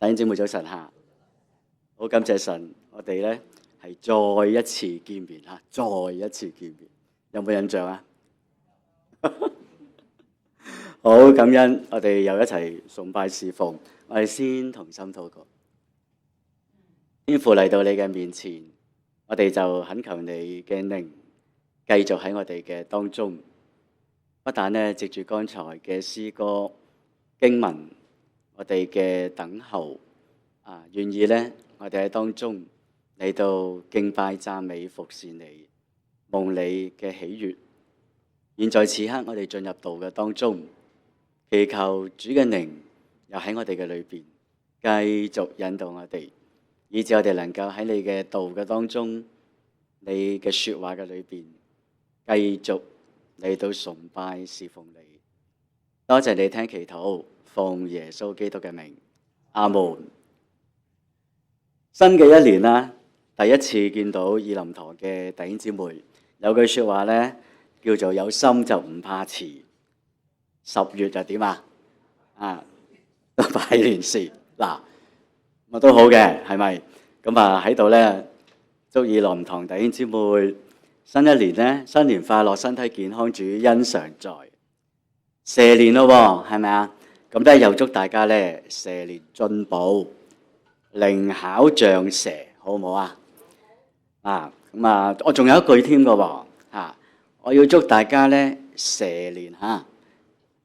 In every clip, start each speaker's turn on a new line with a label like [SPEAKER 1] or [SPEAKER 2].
[SPEAKER 1] 弟兄姊妹早晨嚇，好感謝神，我哋咧係再一次見面嚇，再一次見面，有冇印象啊？好感恩，我哋又一齊崇拜侍奉，我哋先同心禱告。天父嚟到你嘅面前，我哋就懇求你嘅靈繼續喺我哋嘅當中，不但咧藉住剛才嘅詩歌經文，我哋嘅等候願意咧，我哋喺當中嚟到敬拜讚美服侍你，蒙你嘅喜悅。現在此刻，我哋進入道嘅當中，祈求主嘅靈又喺我哋嘅裏邊繼續引導我哋，以致我哋能夠喺你嘅道嘅當中，你嘅說話嘅裏邊繼續嚟到崇拜侍奉你。多謝你聽祈禱，奉耶穌基督嘅名，阿門。新嘅一年啦，第一次見到以林堂嘅弟兄姊妹，有句說話咧，叫做有心就唔怕遲。10月就點啊？拜年時嗱，乜都好嘅，係咪？咁喺度咧，祝以林堂弟兄姊妹新一年咧，新年快樂，身體健康，主恩常在。蛇年咯喎，係咪啊？咁咧又祝大家咧蛇年進步，靈巧像蛇，好唔好啊？我仲有一句添嘅喎，我要祝大家咧蛇年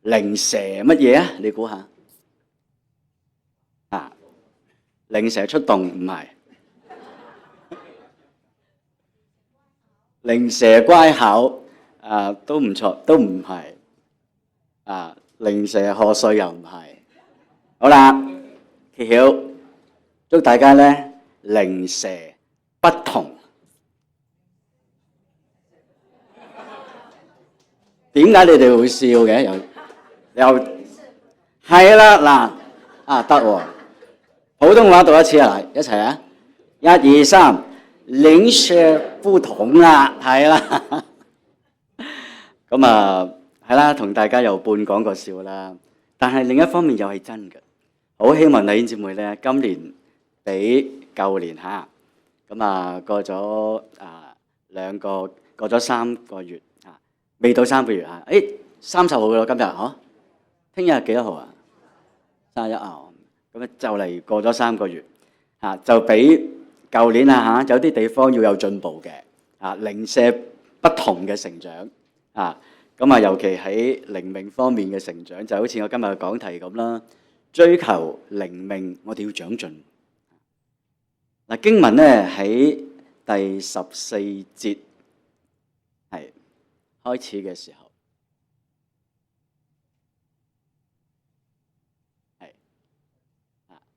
[SPEAKER 1] 靈蛇乜嘢啊？你估下？靈蛇出動唔係？靈蛇乖巧都唔錯，都唔係。靈蛇賀歲又唔係。好啦，揭曉，祝大家咧靈蛇不同。點解你哋會笑嘅？又係啦，嗱得喎。普通話讀一次啊，一齊啊，1、2、3，靈蛇不同啦，係啦。咁係啦，同大家又半講個笑啦。但係另一方面又係真嘅，好希望弟兄姊妹咧，今年比舊年過咗過咗3個月未到3個月30號嘅咯，今日聽日幾多號啊？31啊，咁就嚟過咗3個月就比舊年有啲地方要有進步嘅零舍不同嘅成長尤其喺靈命方面嘅成長，就好似我今日嘅講題咁啦，追求靈命，我哋要長進。經文咧喺第14節係開始嘅時候，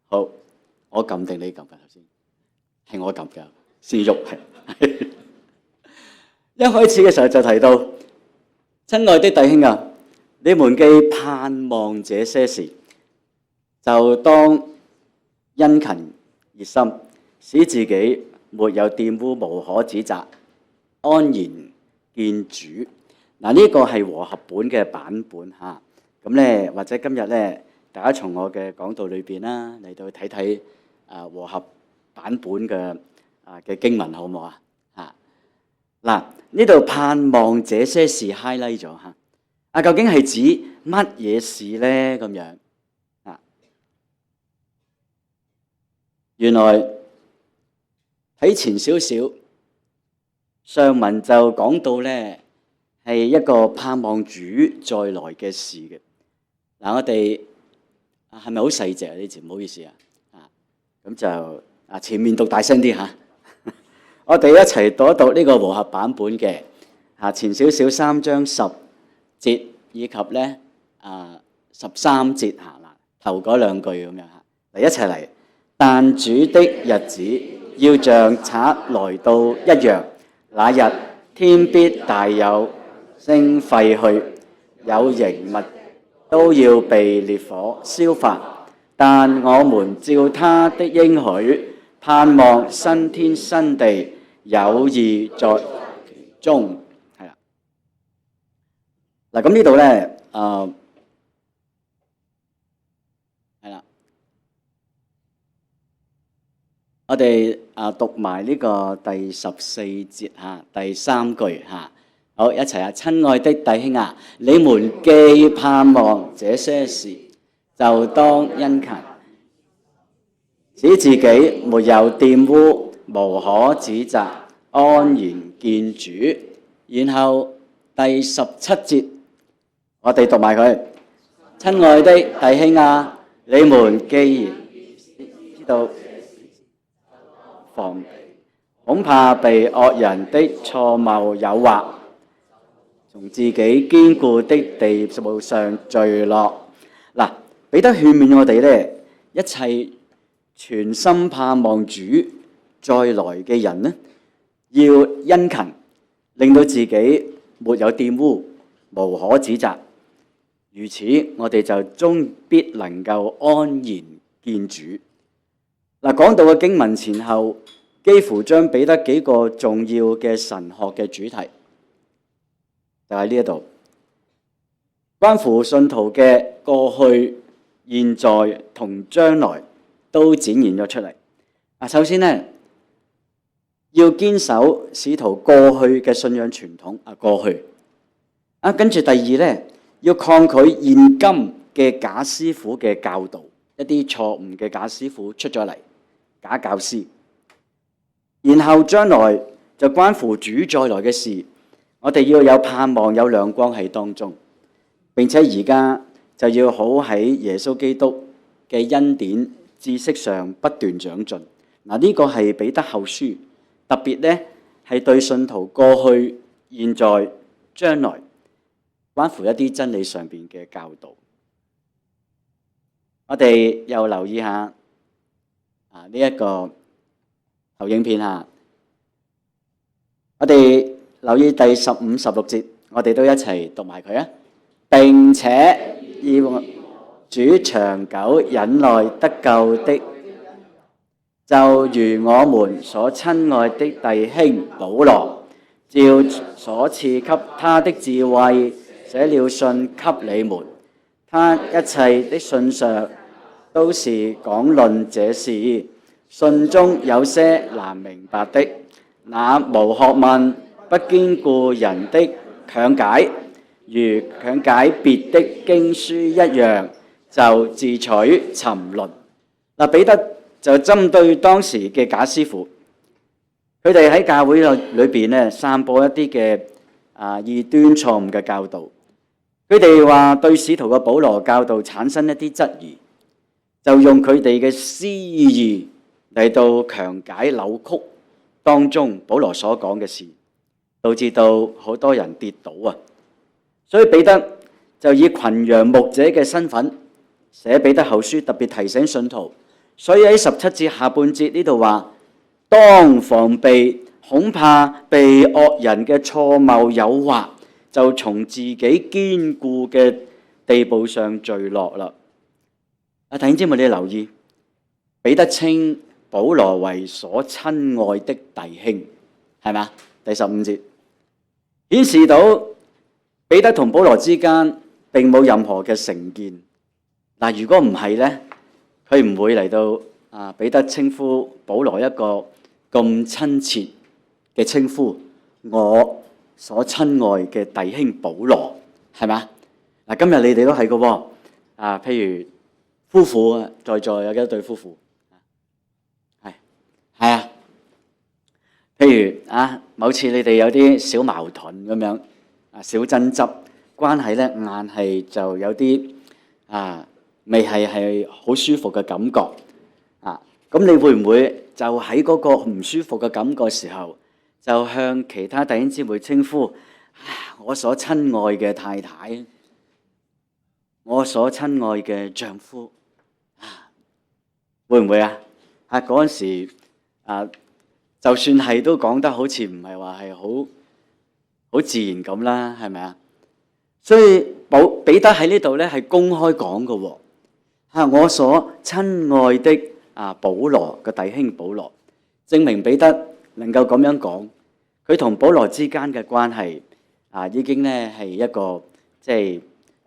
[SPEAKER 1] 好，我撳定你撳㗎頭先，係我撳㗎，先喐係。一開始嘅時候就提到，親愛的弟兄啊，你們既盼望這些事，就當殷勤熱心，使自己沒有玷污，無可指責，安然見主。呢個係和合本嘅版本咁咧，或者今日咧，大家從我嘅講道裏邊啦嚟到睇睇和合版本嘅經文好唔好呢度盼望這些事 highlight 咗究竟係指乜嘢事咧？咁樣原來睇前少少上文就講到咧，係一個盼望主再來嘅事嘅。我哋係咪好細隻呢字？唔好意思咁就前面讀大聲啲我哋一齊讀一讀呢個和合版本嘅前少少3章10節以及咧13節頭嗰2句咁樣嚟一齊嚟。但主的日子要像賊來到一樣，那日天必大有聲廢去，有形物都要被烈火燒發。但我們照他的應許，盼望新天新地，有義在其中。係啦，咁呢度咧係啦，我哋讀埋呢個第14節第3句嚇。好，一齊親愛的弟兄啊，你們既盼望這些事，就當殷勤，使自己沒有玷污，無可指責，安然見主。然後第17節，我哋讀埋佢。親愛的弟兄啊，你們既然知道防備，恐怕被惡人的錯謬誘惑，從自己堅固的地步上墜落。嗱，彼得勸勉我哋呢，一切全心盼望主再來嘅人呢，要殷勤，令到自己沒有玷污，無可指責。如此，我哋就終必能夠安然見主。嗱，講到嘅經文前後，幾乎將彼得幾個重要嘅神學嘅主題，就喺呢一度，關乎信徒嘅過去、現在同將來都展現咗出嚟。首先呢，要堅守使徒過去嘅信仰傳統。過去跟住第二呢，要抗拒現今嘅假師傅嘅教導，一啲錯誤嘅假師傅出咗嚟，假教師。然後將來就關乎主再來嘅事，我哋要有盼望，有亮光喺當中，並且而家就要好喺耶穌基督嘅恩典知識上不斷長進。嗱，呢個係彼得後書，特別呢係對信徒過去、現在、將來，關乎一啲真理上邊嘅教導。我哋又留意下呢一個投影片下，我哋留意第15、16節，我哋都一齊讀埋佢啊！並且要主長久忍耐得救的，就如我們所親愛的弟兄保羅，照所賜給他的智慧，寫了信給你們。他一切的信上都是講論這事。信中有些難明白的，那無學問、不堅固人的強解，如強解別的經書一樣，就自取沉淪。彼得就針對當時嘅假師傅，佢哋喺教會裏邊咧散播一啲嘅異端錯誤嘅教導。佢哋話對使徒嘅保羅教導產生一啲質疑，就用佢哋嘅私意嚟到強解扭曲當中保羅所講嘅事，導致到好多人跌倒啊！所以彼得就以群羊牧者嘅身份寫彼得後書，特別提醒信徒。所以喺17節下半節呢度話，當防備，恐怕被惡人嘅錯謬誘惑，就從自己堅固嘅地步上墜落啦。弟兄姊妹，你留意，彼得稱保羅為所親愛的弟兄，係咪？第15節顯示到彼得同保羅之間並冇任何嘅成見。如果唔係呢，佢唔會嚟到彼得稱呼保羅一個咁親切嘅稱呼，我所親愛嘅弟兄保羅，係咪？今日你哋都係嘅喎，譬如夫婦在座有幾多對夫婦？係啊，譬如某次你哋有啲小矛盾咁樣，小爭執，關係咧硬係就有啲未係好舒服嘅感覺咁你會唔會就喺嗰個唔舒服嘅感覺時候，就向其他弟兄姊妹稱呼我所親愛嘅太太，我所親愛嘅丈夫會唔會嗰陣時就算係都講得好似唔係話係好自然咁啦，係咪啊？所以彼得喺呢度咧係公開講嘅喎，我所親愛的保羅嘅弟兄保羅，證明彼得能夠咁樣講，佢同保羅之間嘅關係已經咧係一個即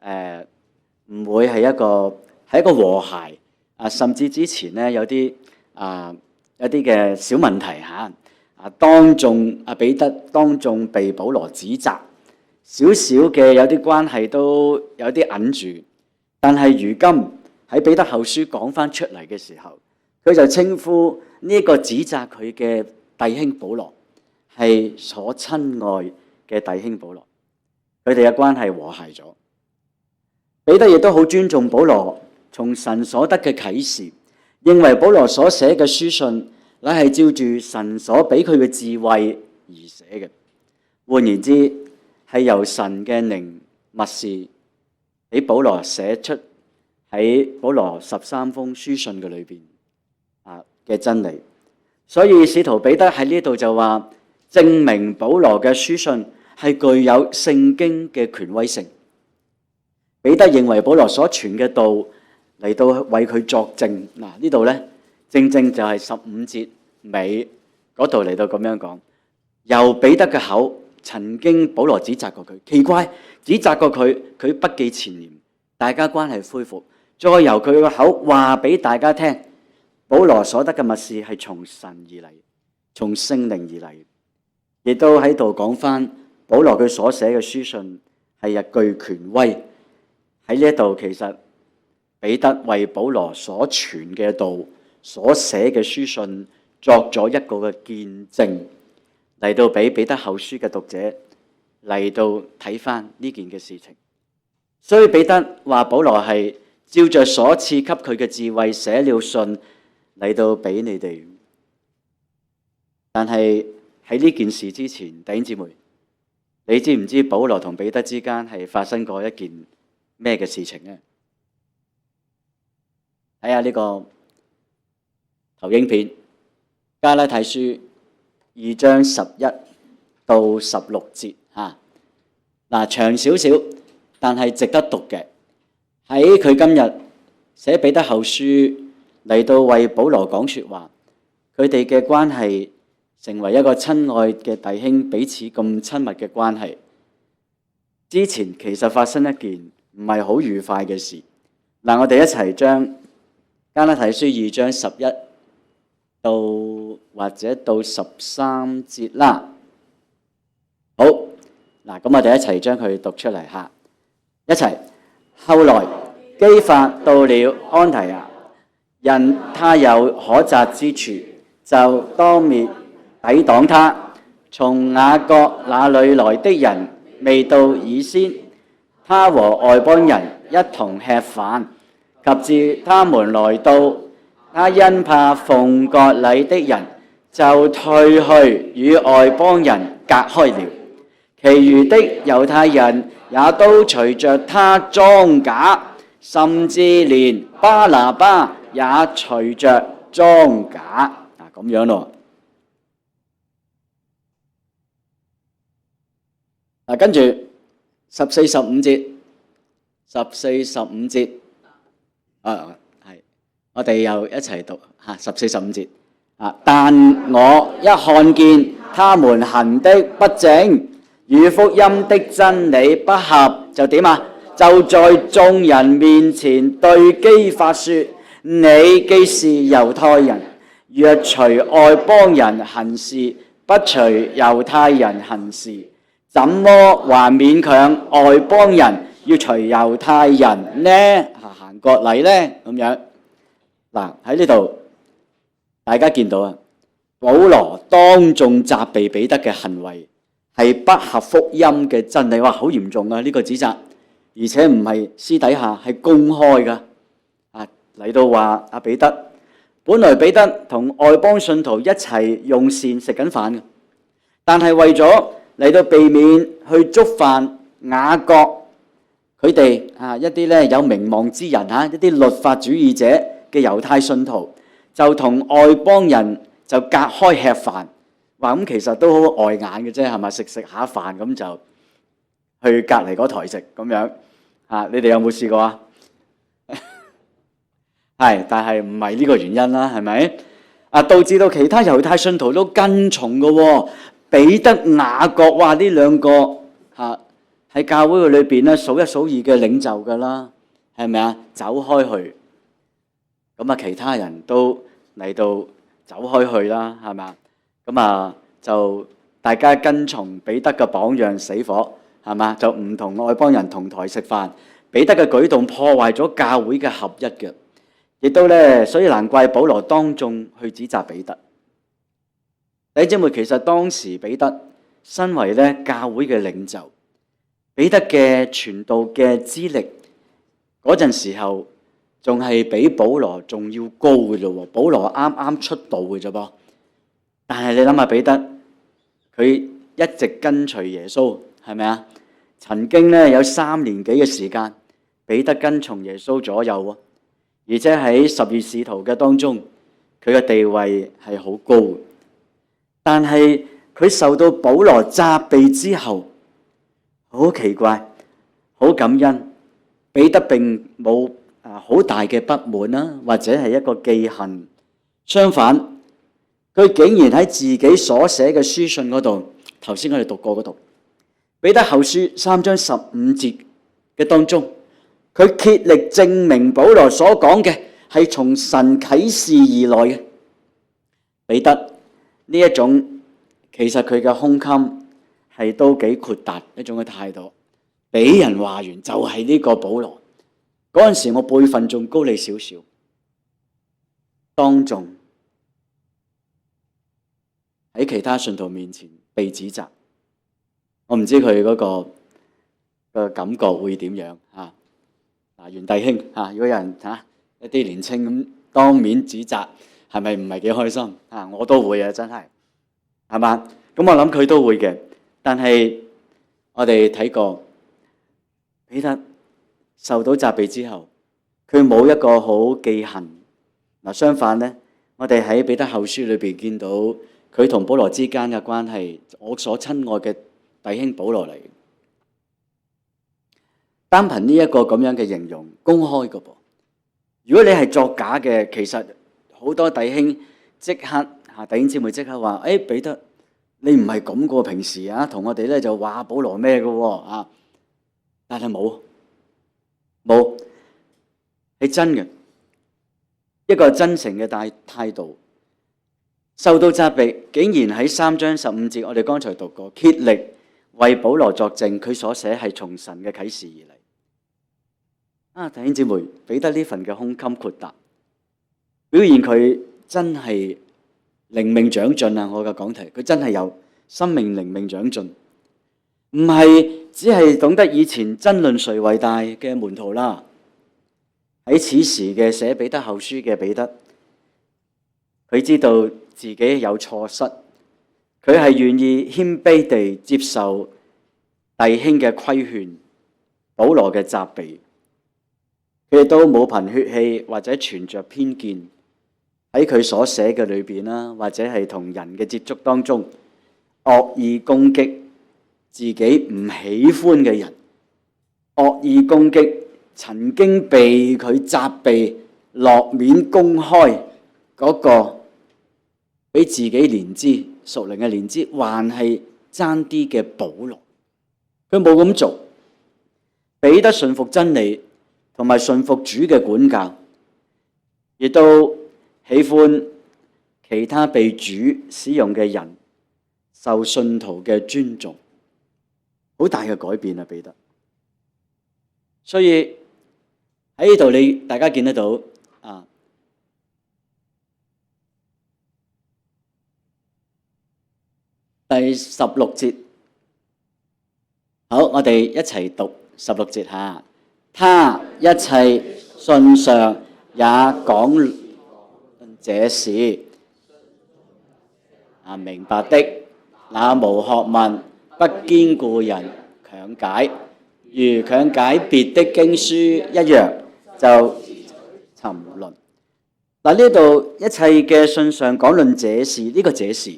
[SPEAKER 1] 係唔會係一個和諧甚至之前咧有啲有啲嘅小問題嚇，當眾彼得當眾被保羅指責，少少嘅有啲關係都有啲揞住，但係如今喺彼得後書講翻出嚟嘅時候，佢就稱呼呢個指責佢嘅弟兄保羅係所親愛嘅弟兄保羅，佢哋嘅關係和諧咗。彼得亦都好尊重保羅從神所得嘅啟示，認為保羅所寫嘅書信乃係照住神所俾佢嘅智慧而寫嘅。換言之，係由神嘅靈默示俾保羅寫出喺保羅13封書信嘅裏邊嘅真理。所以使徒彼得喺呢度就話，證明保羅嘅書信係具有聖經嘅權威性。彼得認為保羅所傳嘅道嚟到為佢作證。呢度呢，正正就係15節尾嗰度嚟到咁樣講，由彼得嘅口曾經保羅指責過佢，奇怪，指責過佢不記前嫌，大家關係恢復，再由佢嘅口話俾大家聽，保羅所得嘅默示係從神而嚟，從聖靈而嚟，亦都喺度講翻保羅佢所寫嘅書信係具權威。喺呢一度，其實彼得為保羅所傳嘅道、所寫嘅書信作咗一個嘅見證，嚟到俾彼得後書嘅讀者嚟到睇翻呢件嘅事情。所以彼得話保羅係照着所賜給佢嘅智慧寫了信嚟到俾你哋。但係喺呢件事之前，弟兄姊妹，你知唔知保羅同彼得之間係發生過一件咩嘅事情呢？睇下呢個投影片，加拉太書2章11到16節嚇。長少少，但係值得讀嘅。喺佢今日寫彼得後書嚟到為保羅講説話，佢哋嘅關係成為一個親愛嘅弟兄，彼此咁親密嘅關係。之前其實發生一件唔係好愉快嘅事。我哋一齊將加拉太書2章11到或者到13節啦。好，咁我哋一齊將佢讀出嚟嚇，一齊。後來基法到了安提亞，因他有可責之處，就當面抵擋他。從雅各那裏來的人未到以先，他和外邦人一同吃飯，及至他們來到，他因怕奉割禮的人，就退去與外邦人隔開了。其餘的猶太人也都隨着他裝假，甚至連巴拿巴也隨着裝假。咁樣咯。跟住14、15節，14、15節，係，我哋又一齊讀嚇14、15節。但我一看見他們行的不正，與福音的真理不合，就點啊？就在眾人面前對基法說：你既是猶太人，若隨外邦人行事，不隨猶太人行事，怎麼還勉強外邦人要隨猶太人呢？行割禮呢？咁樣喺呢度，大家見到啊，保羅當眾責備彼得嘅行為係不合福音嘅真理。哇，好嚴重啊！呢個指責，而且唔係私底下，係公開噶。嚟到話阿彼得，本來彼得同外邦信徒一齊用膳食緊飯嘅，但係為咗嚟到避免去觸犯雅各佢哋一啲咧有名望之人一啲律法主義者嘅猶太信徒，就同外邦人就隔開吃飯。話咁其實都好礙眼嘅啫，係咪？食下飯咁就去隔離嗰台食咁樣。你哋有冇試過啊？係，但係唔係呢個原因啦，係咪？導致到其他猶太信徒都跟從嘅喎。彼得、雅各，哇！呢兩個喺教會裏邊咧數一數二嘅領袖㗎啦，係咪啊？走開去，咁其他人都嚟到走開去啦，係咪？咁就大家跟從彼得嘅榜樣死火，係嘛？就唔同外邦人同台食飯。彼得嘅舉動破壞咗教會嘅合一嘅，亦都咧，所以難怪保羅當眾去指責彼得。弟兄姊妹，其實當時彼得身為咧教會嘅領袖，彼得嘅傳道嘅資歷嗰陣時候，仲係比保羅仲要高嘅啫喎。保羅啱啱出道嘅啫噃，但係你諗下彼得，佢一直跟隨耶穌，係咪啊？曾經咧有3年幾嘅時間，彼得跟從耶穌左右喎，而且喺12使徒嘅當中，佢嘅地位係好高嘅。但係佢受到保羅責備之後，好奇怪，好感恩，彼得並冇好大嘅不滿啦，或者係一個記恨。相反，佢竟然喺自己所寫嘅書信嗰度，頭先我哋讀過嗰度，彼得後書3章15節嘅當中，佢竭力證明保羅所講嘅係從神啟示而來嘅。彼得呢一種其實佢嘅胸襟係都幾豁達一種嘅態度，俾人話完就係呢個保羅。嗰陣時我輩份仲高你少少，當眾喺其他信徒面前被指責，我唔知佢嗰個感覺會點樣啊？袁弟兄如果有人一啲年青咁當面指責，係咪唔係幾開心啊？我都會啊，真係，係嘛？咁我諗佢都會嘅。但係我哋睇過彼得受到責備之後，佢冇一個好記恨。相反咧，我哋喺彼得後書裏邊見到佢同保羅之間嘅關係，我所親愛嘅弟兄保羅嚟。單憑呢一個咁樣嘅形容，公開嘅噃。如果你係作假嘅，其實好多弟兄即刻弟兄姊妹即刻話：彼得，你唔係咁過平時同我哋咧就話保羅咩嘅喎。但係冇係真嘅，一個真誠嘅態度。受到責備，竟然喺3章15節，我哋剛才讀過，竭力為保羅作證，佢所寫係從神嘅啟示而嚟。弟兄姊妹，彼得呢份嘅胸襟豁達，表現佢真係靈命長進啊！我嘅講題，佢真係有生命靈命長進，唔係只係懂得以前爭論誰為大嘅門徒啦。喺此時嘅寫彼得後書嘅彼得，佢知道自己有錯失，佢係願意謙卑地接受弟兄嘅規勸、保羅嘅責備。佢亦都冇憑血氣或者存着偏見喺佢所寫嘅裏邊啦，或者係同人嘅接觸當中惡意攻擊自己唔喜歡嘅人，惡意攻擊曾經被佢責備落面公開嗰個比自己年資屬靈嘅年資還係爭啲嘅保羅，佢冇咁做，彼得順服真理同埋順服主嘅管教，亦都喜歡其他被主使用嘅人受信徒嘅尊重，好大嘅改變啊！彼得，所以喺呢度大家見得到第16節，好，我哋一齊讀16節下。他一切信上也講這事，明白的那無學問不堅固人強解，如強解別的經書一樣，就沉淪。呢度一切嘅信上講論這事，呢個這事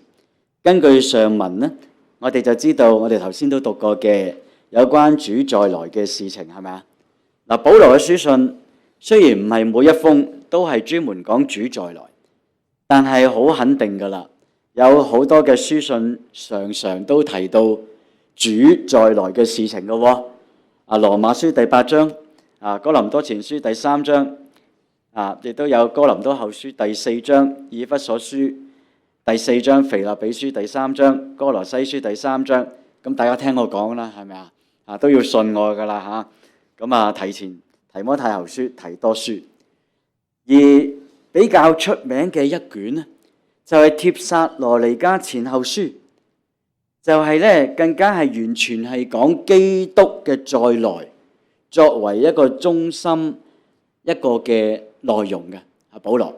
[SPEAKER 1] 根據上文呢，我哋就知道我哋頭先都讀過嘅有關主再來嘅事情，係咪啊？保羅嘅書信雖然唔係每一封都係專門講主再來，但係好肯定噶啦，有好多嘅書信常常都提到主再來嘅事情噶喎。羅馬書第8章，哥林多前書第3章，亦都有哥林多後書第4章，以弗所書第4章腓立比書第3章，哥羅西書第3章，咁大家聽我講啦，係咪啊？都要信我噶啦嚇。咁提前提摩太後書、提多書，而比較出名嘅一卷咧，就係帖撒羅尼迦前後書，就係咧更加係完全係講基督嘅再來作為一個中心一個嘅內容嘅。保羅，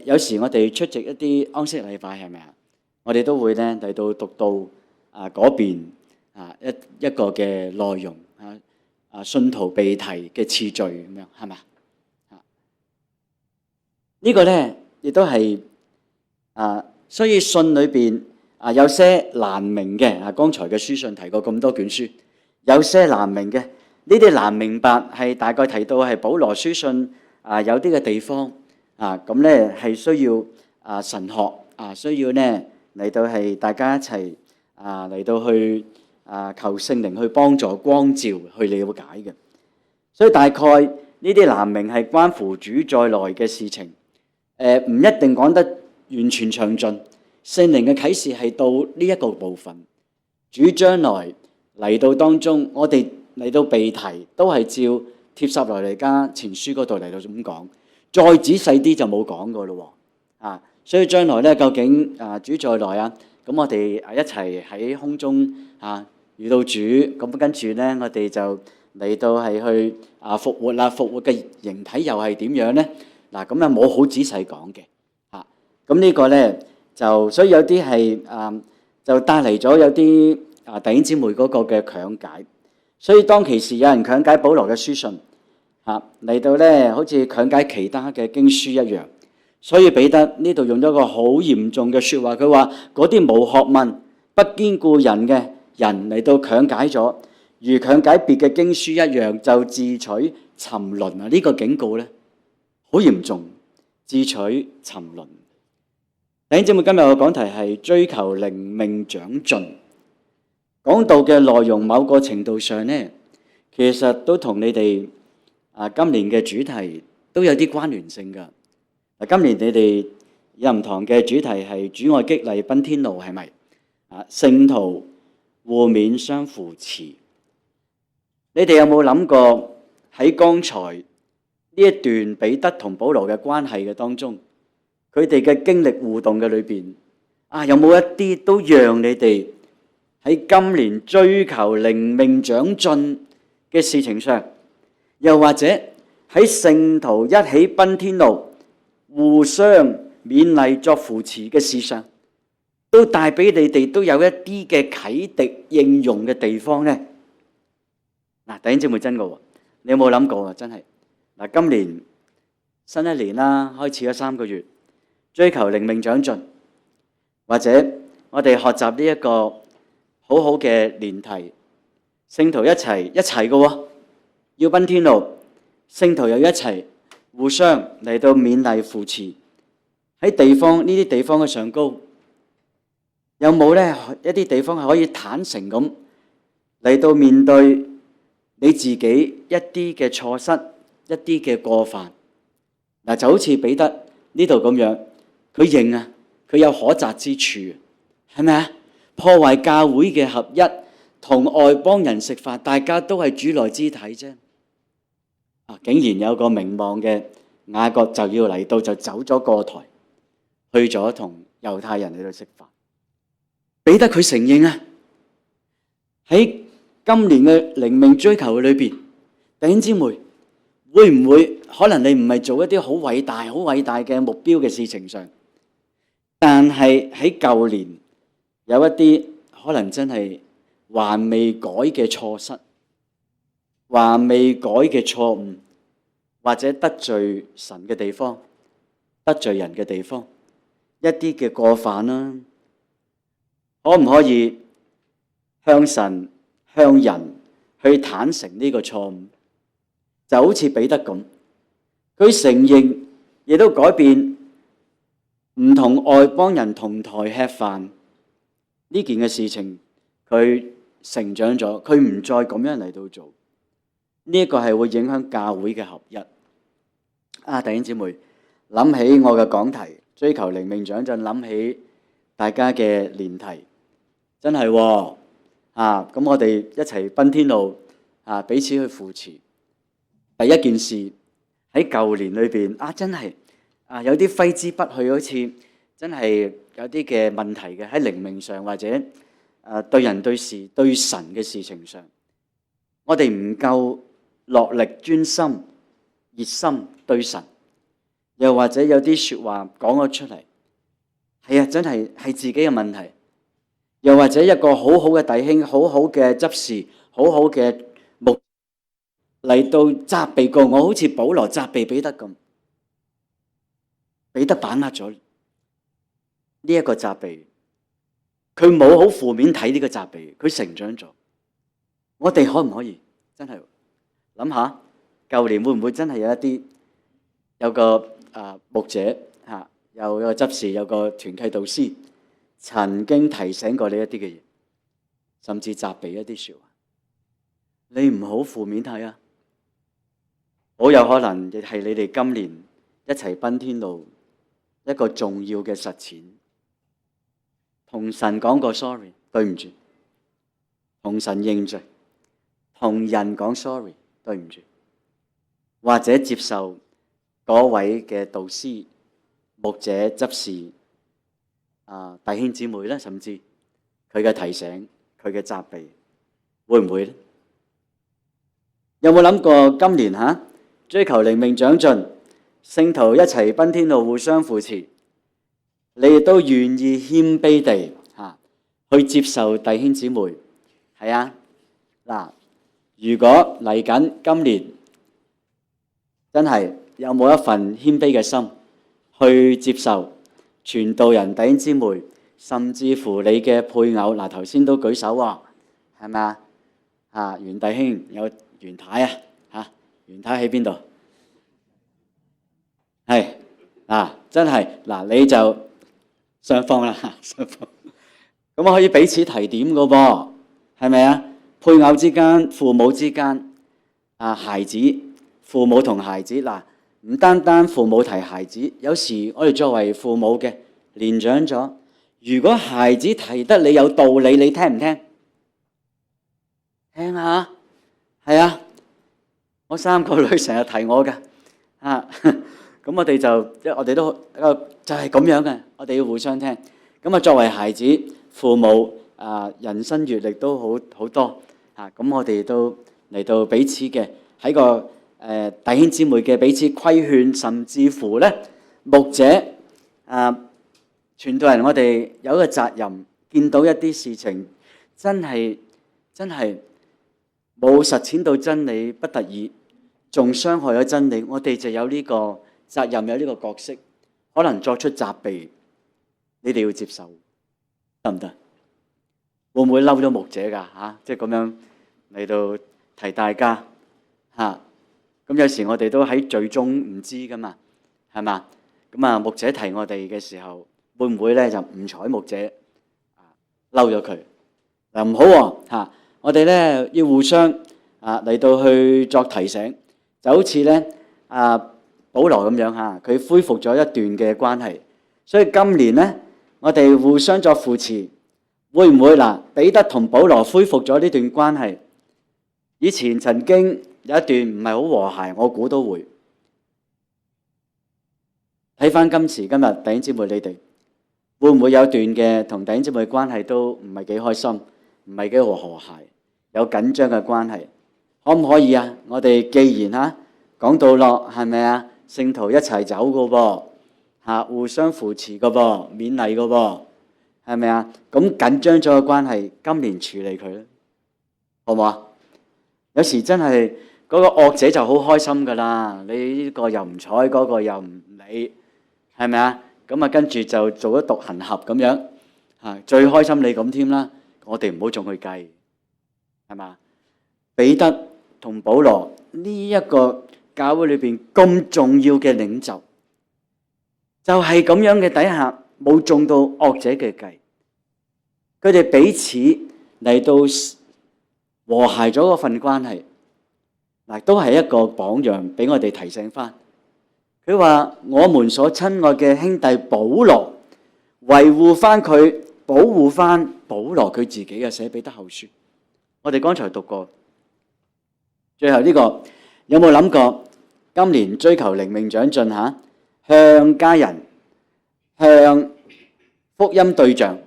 [SPEAKER 1] 有時我哋出席一啲安息禮拜係咪啊？我哋都會咧嚟到讀到嗰邊一個嘅內容信徒被提嘅次序咁樣係咪啊？呢個咧亦都係所以信裏邊有些難明嘅剛才嘅書信提過咁多卷書，有些難明嘅呢啲難明白係大概提到係保羅書信有啲嘅地方咁咧係需要神學需要咧嚟到係大家一齊嚟到去求聖靈去幫助光照去了解嘅，所以大概呢啲難明係關乎主再來嘅事情，唔一定講得完全詳盡。聖靈嘅啟示係到呢一個部分，主將來嚟到當中，我哋嚟到被提都係照帖撒羅尼迦前書嗰度嚟到咁講，再仔細啲就冇講過咯所以將來咧，究竟主再來咁我哋一齊喺空中遇到主，咁跟住咧我哋就嚟到係去復活啦，復活嘅形體又係點樣咧？咁冇好仔細講嘅咁呢個咧就所以有啲係就帶嚟咗有啲弟兄姊妹嗰個嘅強解，所以當其時有人強解保羅嘅書信嚟到咧，好似強解其他嘅經書一樣。所以彼得呢度用咗一個好嚴重嘅説話，佢話嗰啲冇學問、不堅固人嘅人嚟到強解咗，如強解別嘅經書一樣，就自取沉淪呢個警告咧好嚴重，自取沉淪。弟兄姊妹，今日我講題係追求靈命長進。講到嘅內容，某個程度上呢，其實都同你哋今年嘅主題都有啲關聯性㗎。今年你哋任堂嘅主題係主愛激勵奔天路，係咪？聖徒互勉相扶持。你哋有冇諗過喺剛才呢一段彼得同保羅嘅關係嘅當中，佢哋嘅經歷互動嘅裏邊有冇一啲都讓你哋喺今年追求靈命長進嘅事情上，又或者喺聖徒一起奔天路互相勉勵作扶持嘅事上，都帶俾你哋都有一啲嘅啟迪應用嘅地方呢？弟兄姊妹真嘅，你有冇諗過真係今年新一年啦，開始咗3個月，追求靈命長進，或者我哋學習呢一個好好嘅年題，聖徒一齊嘅要奔天路，聖徒又一齊互相嚟到勉勵扶持。喺呢啲地方嘅上高，有冇咧一啲地方係可以坦誠咁嚟到面對你自己一啲嘅錯失、一啲嘅過犯？就好似彼得呢度咁樣，佢認佢有可責之處，係咪啊？破壞教會嘅合一，同外邦人食飯，大家都係主內肢體啫。竟然有個名望嘅雅各就要嚟到，就走咗過台，去咗同猶太人喺度食飯。彼得佢承認喺今年嘅靈命追求裏邊，弟兄姊妹會唔會可能你唔係做一啲好偉大嘅目標嘅事情上，但係喺舊年有一啲可能真係還未改嘅錯失，還未改嘅錯誤，或者得罪神嘅地方，得罪人嘅地方，一啲嘅過犯啦，可唔可以向神向人去坦誠呢個錯誤？就好似彼得咁，佢承認亦都改變，唔同外邦人同台吃飯呢件嘅事情，佢成長咗，佢唔再咁樣嚟到做。呢一個係會影響教會嘅合一。弟兄姊妹，諗起我嘅講題追求靈命長進，諗起大家嘅年題，真係喎咁我哋一齊奔天路彼此去扶持。第一件事喺舊年裏邊真係有啲揮之不去，好似真係有啲嘅問題嘅喺靈命上，或者對人對事對神嘅事情上，我哋唔夠落力專心熱心對神，又或者有啲說話講咗出嚟，真係自己嘅問題，又或者一個好好嘅弟兄、好好嘅執事、好好嘅牧嚟到責備過我，好似保羅責備彼得咁，彼得把握咗呢一個責備，佢冇好負面睇呢個責備，佢成長咗。我哋可唔可以真係諗下，舊年會唔會真係有個牧者有個執事，有個團契導師曾經提醒過你一啲嘅嘢，甚至責備一啲說話，你唔好負面睇啊！好有可能亦係你哋今年一齊奔天路一個重要嘅實踐，同神講個 sorry， 對唔住，同神認罪，同人講 sorry， 對唔住，或者接受嗰位嘅導師、牧者、執事弟兄姊妹咧，甚至佢嘅提醒、佢嘅責備，會唔會咧？有冇諗過今年追求靈命長進，聖徒一齊奔天路，互相扶持，你亦都願意謙卑地去接受弟兄姊妹？係嗱，如果嚟緊今年真係有冇一份謙卑嘅心去接受傳道人弟兄姊妹，甚至乎你嘅配偶？頭先都舉手喎，係咪袁弟兄有袁太袁太喺邊度？係真係你就雙方啦，雙方咁可以彼此提點噶噃，係咪啊？配偶之間、父母之間孩子、父母同孩子唔單單父母提孩子，有時我哋作為父母嘅年長咗，如果孩子提得你有道理，你聽唔聽？聽下，係我3個女成日提我㗎咁我哋都就係咁樣嘅，我哋要互相聽。咁作為孩子、父母人生閱歷都好多咁我哋都嚟到彼此嘅喺個弟兄姊妹嘅彼此規勸，甚至乎咧牧者傳道人，我哋有一個責任，見到一啲事情真係冇實踐到真理，不得已仲傷害咗真理，我哋就有呢個責任，有呢個角色，可能作出責備，你哋要接受，得唔得？會唔會嬲咗牧者㗎？即係咁樣嚟到提大家咁有時我哋都喺罪中唔知㗎嘛，係嘛？咁牧者提我哋嘅時候，會唔會咧就唔睬牧者，嬲咗佢？唔好喎我哋咧要互相嚟到去作提醒，就好似咧保羅咁樣佢恢復咗一段嘅關係，所以今年咧我哋互相作扶持，會唔會彼得同保羅恢復咗呢段關係？以前曾經有一段唔係好和諧，我估都會睇翻今時今日弟兄姊妹，你哋會唔會有段嘅同弟兄姊妹關係都唔係幾開心，唔係幾和諧，有緊張嘅關係？可唔可以我哋既然講到落，係咪聖徒一齊走個噃互相扶持個噃，勉勵個噃，係咪咁緊張咗嘅關係，今年處理佢咧，好唔好？有時真係嗰個惡者就好開心噶啦，你呢個又唔睬，嗰個又唔理，係咪咁跟住就做咗獨行俠咁樣最開心你咁添啦。我哋唔好仲去計，係嘛？彼得同保羅呢一個教會裏邊咁重要嘅領袖，就係咁樣嘅底下冇中到惡者嘅計，佢哋彼此嚟到和諧咗嗰份關係，都係一個榜樣俾我哋提醒翻。佢話我們所親愛嘅兄弟保羅維護翻佢，保護翻保羅佢自己嘅，寫彼得後書。我哋剛才讀過，最後呢個有冇諗過？今年追求靈命長進嚇，向家人、向福音對象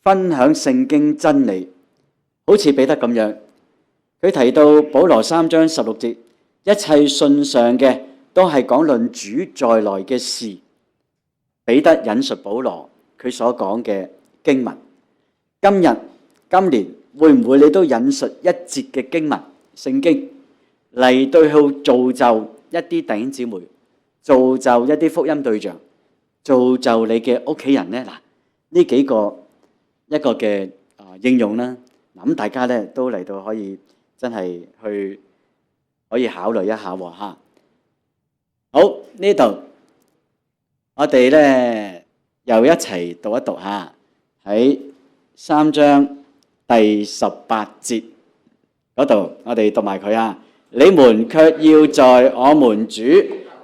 [SPEAKER 1] 分享聖經真理，好似彼得咁樣。佢提到保羅3章16節，一切信上嘅都係講論主再來嘅事。彼得引述保羅佢所講嘅經文。今年會唔會你都引述一節嘅經文聖經嚟對去造就一啲弟兄姊妹，造就一啲福音對象，造就你嘅屋企人呢？嗱，呢幾個一個嘅應用啦。咁大家咧都嚟到可以真係去可以考慮一下喎嚇。好，呢度我哋咧又一齊讀一讀嚇，喺3章第18節嗰度，我哋讀埋佢啊！你們卻要在我們主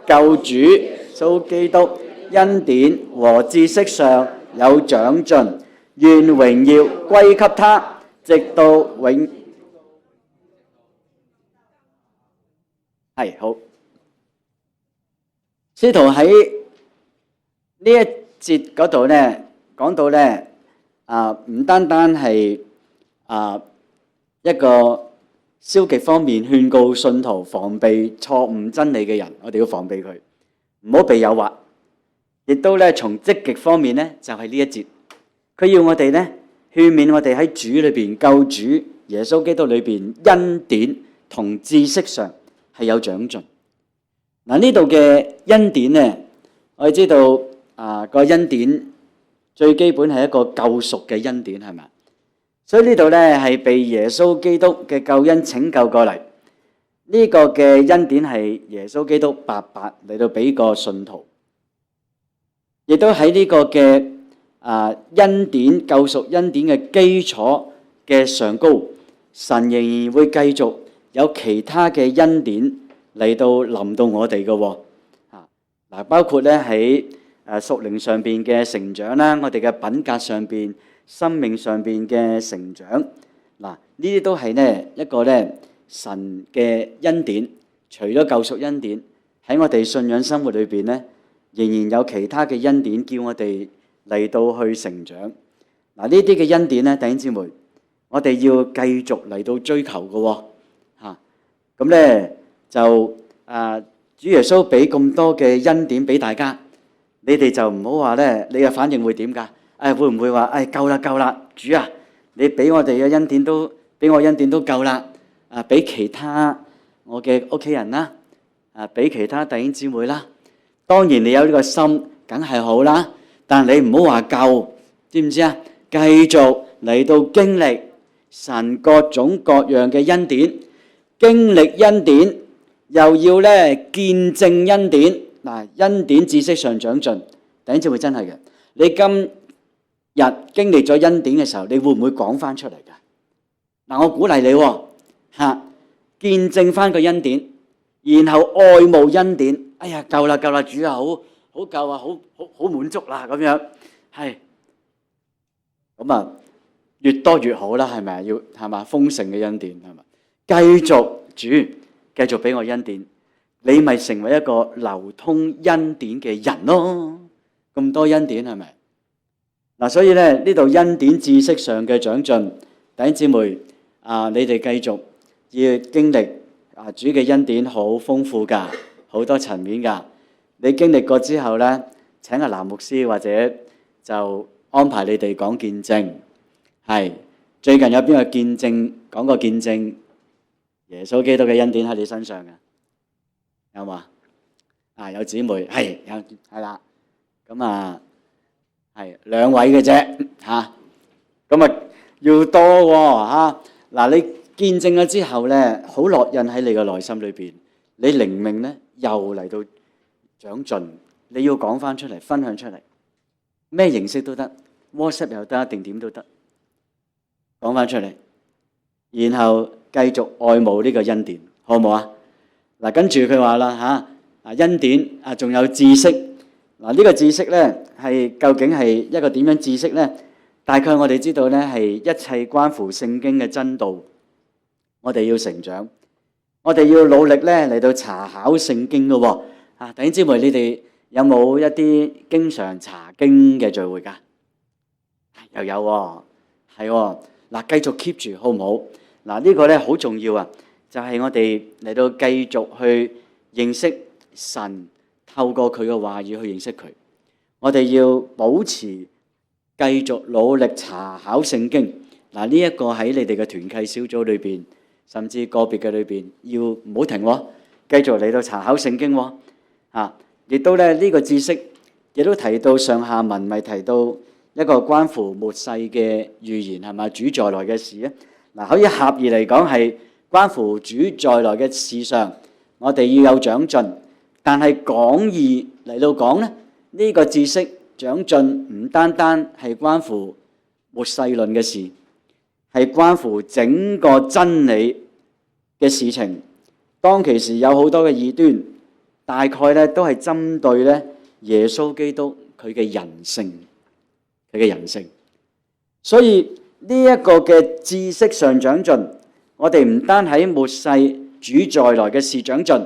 [SPEAKER 1] 救主耶穌基督恩典和知識上有長進，願榮耀歸給他，直到永。係好，使徒喺呢一節嗰度咧講到咧唔單單係一個消極方面勸告信徒防備錯誤真理嘅人，我哋要防備佢，唔好被誘惑。亦都咧從積極方面咧，就係呢一節，佢要我哋咧勸勉我哋喺主裏邊、救主耶穌基督裏邊恩典同知識上係有長進。嗱，呢度嘅恩典咧，我哋知道個恩典最基本係一個救贖嘅恩典，係咪？所以呢度咧係被耶穌基督嘅救恩拯救過嚟，呢個嘅恩典係耶穌基督白白嚟到俾個信徒，亦都喺呢個嘅恩典救贖恩典嘅基礎嘅上高，神仍然會繼續有其他嘅恩典嚟到臨到我哋嘅喎。嗱，包括咧喺屬靈上邊嘅成長啦，我哋嘅品格上邊、生命上邊嘅成長，嗱，呢啲都係咧一個咧神嘅恩典。除咗救贖恩典，喺我哋信仰生活裏邊咧，仍然有其他嘅恩典叫我哋嚟到去成長。嗱，呢啲嘅恩典咧，弟兄姊妹，我哋要繼續嚟到追求嘅喎。咁咧就主耶穌俾咁多嘅恩典俾大家，你哋就唔好話咧，你嘅反應會點㗎？會唔會話夠啦夠啦，主啊，你俾我哋嘅恩典都俾我恩典都夠啦，俾其他我嘅屋企人啦，俾其他弟兄姊妹啦。當然你有呢個心，梗係好啦，但你唔好話夠，知唔知啊？繼續嚟到經歷神各種各樣嘅恩典，經歷恩典，又要咧見證恩典。嗱，恩典知識上長進，弟兄姊妹真係嘅。你今日經歷咗恩典嘅時候，你會唔會講翻出嚟㗎？嗱，我鼓勵你見證翻個恩典，然後愛慕恩典。哎呀，夠啦夠啦，主啊，好夠啊，好滿足啦咁樣，係咁啊，越多越好啦，係咪？要係嘛，豐盛嘅恩典係嘛，繼續主繼續俾我恩典，你咪成為一個流通恩典嘅人咯。咁多恩典係咪？嗱，所以咧呢度恩典知識上嘅長進，弟兄姊妹你哋繼續要經歷主嘅恩典好豐富㗎，好多層面㗎。你經歷過之後咧，請阿藍牧師或者就安排你哋講見證。係最近有邊個見證講過見證耶穌基督嘅恩典喺你身上嘅？有冇啊？有姊妹係啦，咁係2位嘅啫嚇，咁要多喎。嗱，你見證咗之後咧，好烙印喺你嘅內心裏邊，你靈命咧又嚟到長進，你要講翻出嚟，分享出嚟，咩形式都得 ，WhatsApp 又得，定點都得，講翻出嚟，然後繼續愛慕呢個恩典，好唔好啊？嗱，跟住佢話啦恩典仲有知識。嗱，呢個知識咧係究竟係一個點樣知識咧？大概我哋知道咧係一切關乎聖經嘅真道，我哋要成長，我哋要努力咧嚟到查考聖經嘅喎。弟兄姊妹，你哋有冇一啲經常查經嘅聚會㗎？又有喎，係喎。嗱，繼續 keep 住好唔好？嗱，呢個咧好重要啊，就係我哋嚟到繼續去認識神，透過佢嘅話語去認識佢。我哋要保持繼續努力查考聖經。嗱，呢一個喺你哋嘅團契小組裏邊，甚至個別嘅裏邊，要唔好停喎，繼續嚟到查考聖經喎。亦都咧呢個知識，亦都提到上下文，咪提到一個關乎末世嘅預言，係咪？主再來嘅事咧，嗱，可以狹義嚟講係關乎主再來嘅事上，我哋要有長進。但係廣義嚟到講咧，呢個知識長進唔單單係關乎末世論嘅事，係關乎整個真理嘅事情。當其時有好多嘅異端，大概咧都係針對咧耶穌基督佢嘅人性，佢嘅人性。所以呢一個嘅知識上長進，我哋唔單喺末世主再來嘅事長進，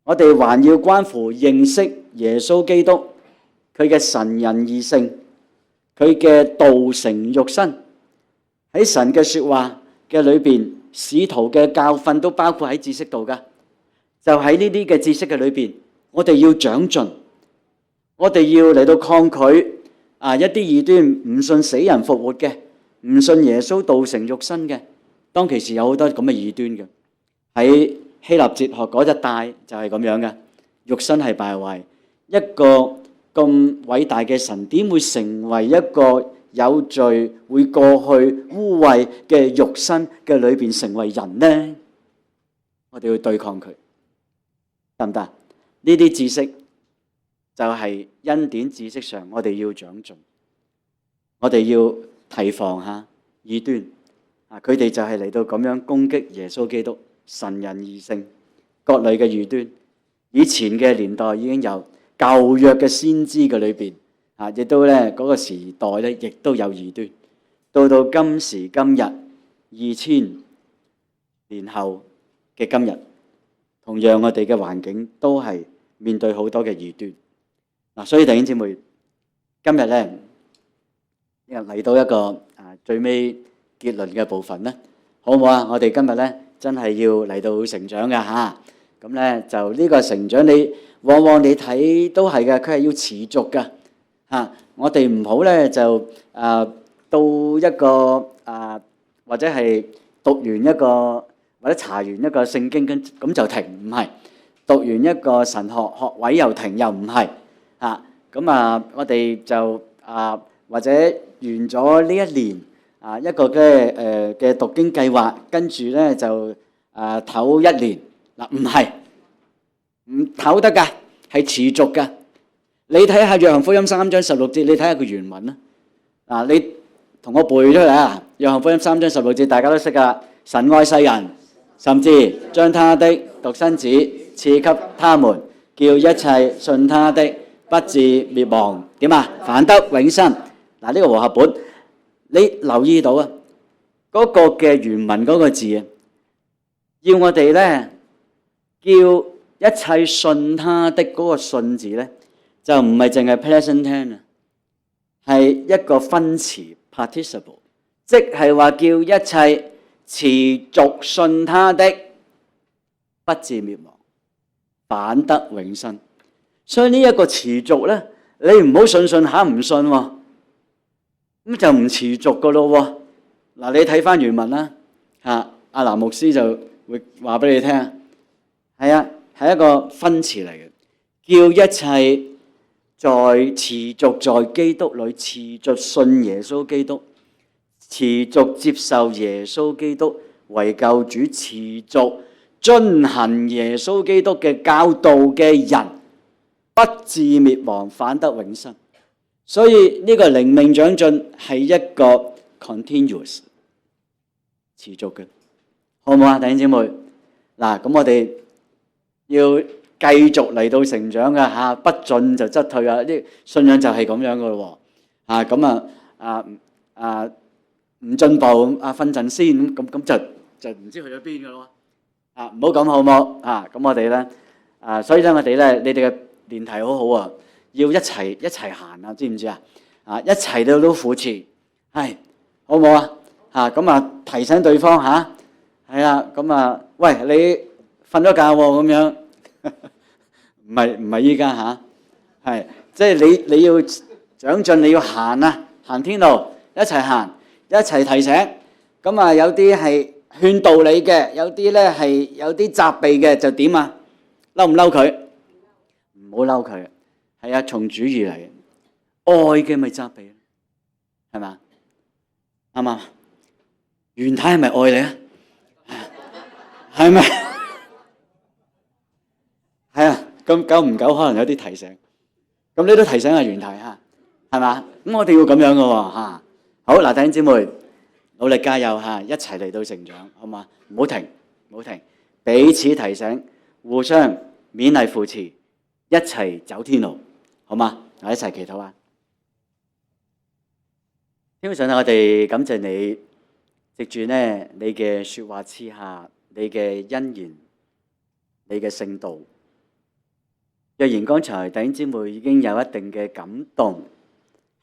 [SPEAKER 1] 我哋還要關乎認識耶穌基督佢嘅神人二性，佢嘅道成肉身，喺神嘅說話嘅裏邊，使徒嘅教訓都包括喺知識度噶。就喺呢啲嘅知識嘅裏邊，我哋要長進，我哋要嚟到抗拒一啲異端，唔信死人復活嘅，唔信耶穌道成肉身嘅。當其時有好多咁嘅異端嘅，喺希臘哲學嗰一帶就係咁樣嘅，肉身係敗壞。一個咁偉大嘅神，點會成為一個有罪、會過去污穢嘅肉身嘅裏邊成為人呢？我哋要對抗佢。得唔得？呢啲知識就係恩典知識上，我哋要長進，我哋要提防下異端。佢哋就係嚟到咁樣攻擊耶穌基督神人二性，各類嘅異端。以前嘅年代已經有舊約嘅先知嘅裏邊，亦都咧嗰個時代咧，亦都有異端。到今時今日2000年後嘅今日，同樣我哋嘅環境都係面對好多嘅異端。所以弟兄姊妹，今日咧嚟到一個最尾結論嘅部分咧，好唔好啊？我哋今日咧真係要嚟到成長嘅嚇。咁咧就呢個成長，你往往你睇都係嘅，佢係要持續嘅嚇。我哋唔好咧就到一個或者係讀完一個或者查完一個聖經咁就停，唔係讀完一個神學學位又停，又唔係我哋就或者完咗呢一年一個嘅讀經計劃，跟住咧就唞一年。唔係唔唞得㗎，係持續㗎。你睇下約翰福音3章16節，你睇下個原文啦。你同我背出嚟啊！約翰福音3章16節，大家都識㗎。神愛世人，甚至將他的獨生子賜給他們，叫一切信他的不至滅亡，點啊？反得永生。呢個和合本，你留意到啊？嗰個嘅原文嗰個字啊，要我哋咧叫一切信他的嗰個信字咧，就唔係淨係 present tense 啊，係一個分詞 participle， 即係話叫一切持續信他的不至滅亡，反得永生。所以呢一個持續咧，你唔好信下唔信喎，咁就唔持續噶咯喎。你睇翻原文啦，阿南牧師就會話俾你聽，係啊，係一個分詞嚟嘅，叫一切在持續在基督裏持續信耶穌基督，持續接受耶穌基督為救主，持續遵行耶穌基督嘅教導嘅人，不至滅亡，反得永生。所以呢個靈命長進係一個 continuous 持續嘅，好唔好啊？弟兄姊妹，咁我哋要繼續嚟到成長嘅嚇，不進就則退啊！呢信仰就係咁樣嘅咯喎，唔進步瞓陣先咁就唔知去咗邊嘅咯喎，唔好咁好唔好啊？咁我哋咧所以咧我哋咧你哋嘅練題好好啊，要一齊行啊，知唔知啊？一齊都扶持，係好唔好啊？咁提醒對方嚇，係啦，咁喂你瞓咗覺喎咁樣，唔係依家嚇，係即係你要長進，你要行啊，行天路，一齊行，一齊提醒。咁有啲係勸導你嘅，有啲咧係有啲責備嘅，就點啊？嬲唔嬲佢？唔好嬲佢，係啊，從主而嚟嘅，愛嘅咪責備，係嘛？啱嘛？袁太係咪愛你啊？係咪？係啊，咁久唔久可能有啲提醒，咁你都提醒下袁太嚇，係嘛？咁我哋要咁樣嘅喎嚇。好嗱，弟兄姊妹，努力加油嚇，一齊嚟到成長，好嘛？唔好停，唔好停，彼此提醒，互相勉勵扶持，一齊走天路，好嘛？我一齊祈禱啊！天父上帝，我哋感謝你，藉住呢你嘅説話賜下你嘅恩言，你嘅聖道。若然剛才弟兄姊妹已經有一定嘅感動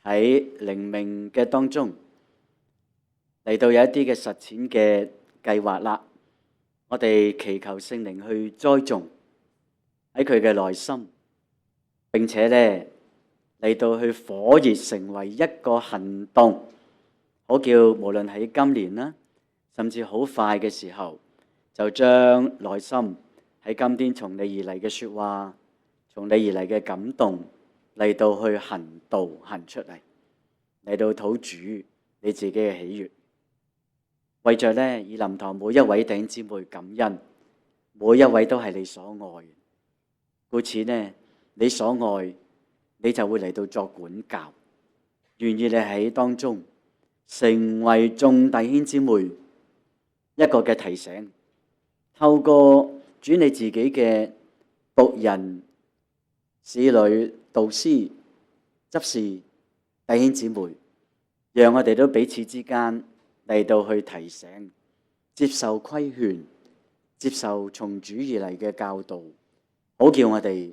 [SPEAKER 1] 喺靈命嘅當中，嚟到有一啲嘅實踐嘅計劃啦，我哋祈求聖靈去栽種喺佢嘅內心，並且呢嚟到去火熱成為一個行動，好叫無論喺今年啦，甚至好快嘅時候，就將內心喺今天從你而嚟嘅説話，從你而嚟嘅感動嚟到去行道行出嚟，嚟到討主你自己嘅喜悅，為着呢以林堂每一位弟兄姊妹感恩，每一位都係你所愛，故此呢你所愛，你就會嚟到作管教，願意你喺當中成為眾弟兄姊妹一個嘅提醒，透過主你自己嘅僕人、使女、導師、執事、弟兄姊妹，讓我哋都彼此之間嚟到去提醒、接受規勸、接受從主而嚟嘅教導，好叫我哋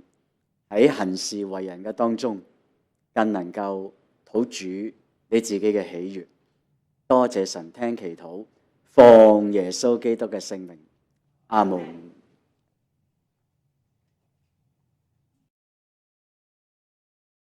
[SPEAKER 1] 喺行事為人嘅當中，更能夠討主你自己嘅喜悅。多謝神聽祈禱，奉耶穌基督嘅聖名，阿門。